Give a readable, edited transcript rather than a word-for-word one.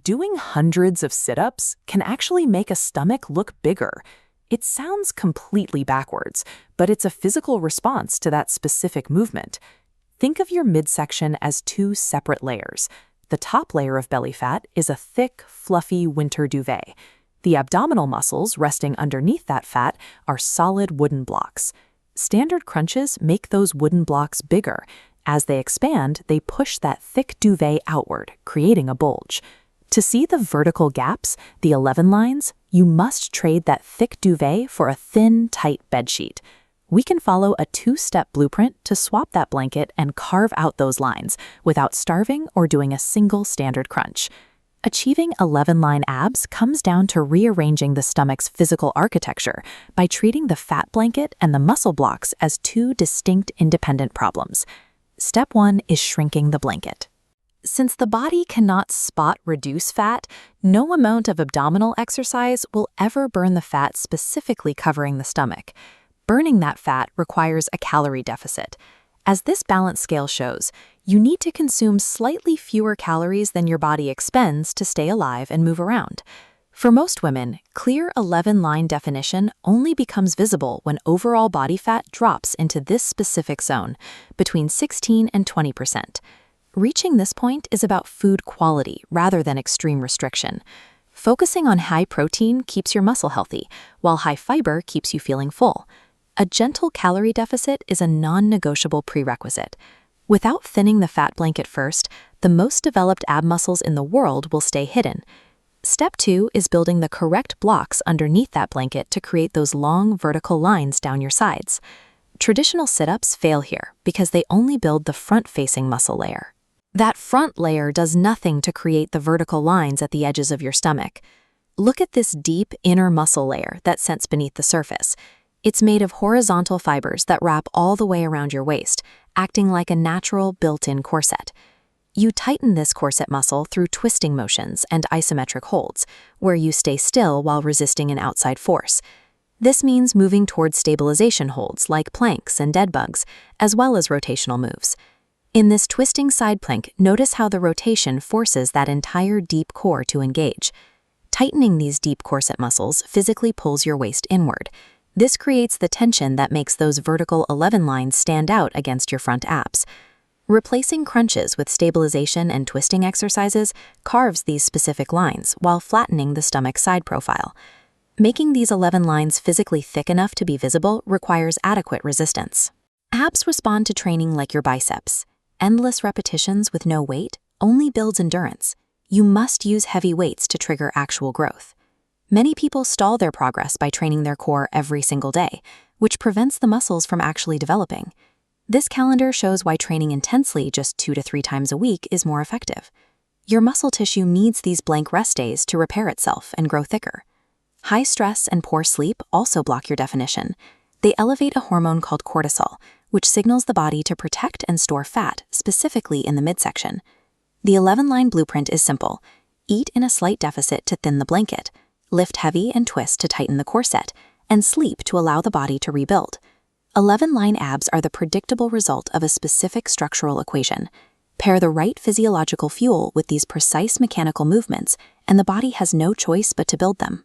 Doing hundreds of sit-ups can actually make a stomach look bigger. It sounds completely backwards, but it's a physical response to that specific movement. Think of your midsection as two separate layers. The top layer of belly fat is a thick, fluffy winter duvet. The abdominal muscles resting underneath that fat are solid wooden blocks. Standard crunches make those wooden blocks bigger. As they expand, they push that thick duvet outward, creating a bulge. To see the vertical gaps, the 11 lines, you must trade that thick duvet for a thin, tight bedsheet. We can follow a two-step blueprint to swap that blanket and carve out those lines without starving or doing a single standard crunch. Achieving 11-line abs comes down to rearranging the stomach's physical architecture by treating the fat blanket and the muscle blocks as two distinct independent problems. Step 1 is shrinking the blanket. Since the body cannot spot reduce fat, no amount of abdominal exercise will ever burn the fat specifically covering the stomach. Burning that fat requires a calorie deficit. As this balance scale shows, you need to consume slightly fewer calories than your body expends to stay alive and move around. For most women, clear 11-line definition only becomes visible when overall body fat drops into this specific zone, between 16 and 20%. Reaching this point is about food quality rather than extreme restriction. Focusing on high protein keeps your muscle healthy, while high fiber keeps you feeling full. A gentle calorie deficit is a non-negotiable prerequisite. Without thinning the fat blanket first, the most developed ab muscles in the world will stay hidden. Step 2 is building the correct blocks underneath that blanket to create those long vertical lines down your sides. Traditional sit-ups fail here because they only build the front-facing muscle layer. That front layer does nothing to create the vertical lines at the edges of your stomach. Look at this deep inner muscle layer that sits beneath the surface. It's made of horizontal fibers that wrap all the way around your waist, acting like a natural built-in corset. You tighten this corset muscle through twisting motions and isometric holds, where you stay still while resisting an outside force. This means moving towards stabilization holds like planks and dead bugs, as well as rotational moves. In this twisting side plank, notice how the rotation forces that entire deep core to engage. Tightening these deep corset muscles physically pulls your waist inward. This creates the tension that makes those vertical 11 lines stand out against your front abs. Replacing crunches with stabilization and twisting exercises carves these specific lines while flattening the stomach side profile. Making these 11 lines physically thick enough to be visible requires adequate resistance. Abs respond to training like your biceps. Endless repetitions with no weight only builds endurance. You must use heavy weights to trigger actual growth. Many people stall their progress by training their core every single day, which prevents the muscles from actually developing. This calendar shows why training intensely just 2 to 3 times a week is more effective. Your muscle tissue needs these blank rest days to repair itself and grow thicker. High stress and poor sleep also block your definition. They elevate a hormone called cortisol, which signals the body to protect and store fat, specifically in the midsection. The 11-line blueprint is simple. Eat in a slight deficit to thin the blanket, lift heavy and twist to tighten the corset, and sleep to allow the body to rebuild. 11-line abs are the predictable result of a specific structural equation. Pair the right physiological fuel with these precise mechanical movements, and the body has no choice but to build them.